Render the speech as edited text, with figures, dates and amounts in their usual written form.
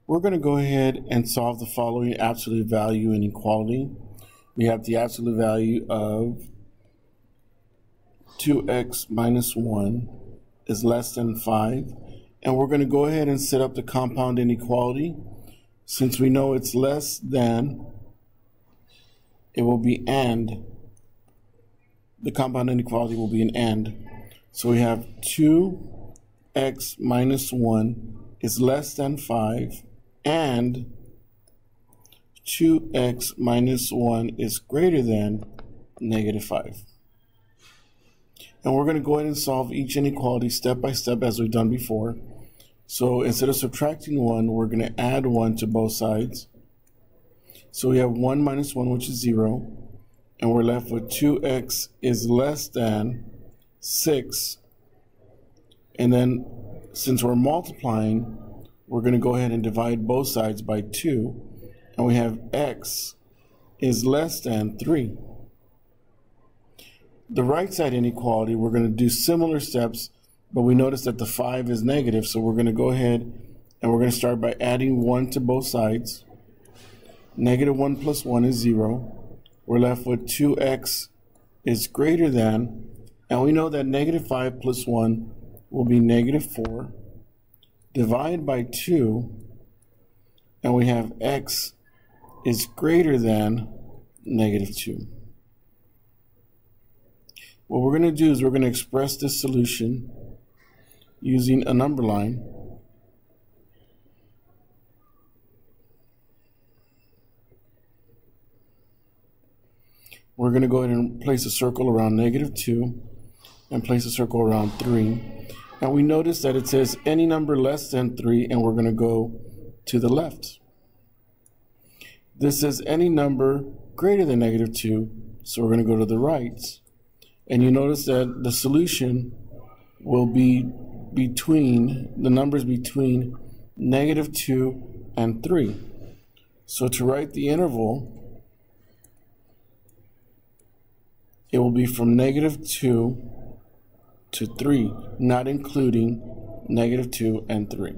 We're going to go ahead and solve the following absolute value inequality. We have the absolute value of 2x minus 1 is less than 5. And we're going to go ahead and set up the compound inequality. Since we know it's less than, it will be and. The compound inequality will be an and. So we have 2x minus 1 is less than 5, and 2x minus 1 is greater than negative 5. And we're going to go ahead and solve each inequality step by step as we've done before. So instead of subtracting 1, we're going to add 1 to both sides. So we have 1 minus 1, which is 0. And we're left with 2x is less than 6. And then since we're multiplying, we're going to go ahead and divide both sides by 2. And we have x is less than 3. The right side inequality, we're going to do similar steps, but we notice that the 5 is negative, so we're going to go ahead and we're going to start by adding 1 to both sides. Negative 1 plus 1 is 0. We're left with 2x is greater than, and we know that negative 5 plus 1 will be negative 4. Divide by 2, and we have x is greater than negative 2. What we're going to do is we're going to express this solution using a number line. We're going to go ahead and place a circle around negative 2 and place a circle around 3. And we notice that it says any number less than 3, and we're going to go to the left. This says any number greater than negative 2, so we're going to go to the right. And you notice that the solution will be between, the numbers between negative 2 and 3. So to write the interval, it will be from negative 2 to 3, not including negative 2 and 3.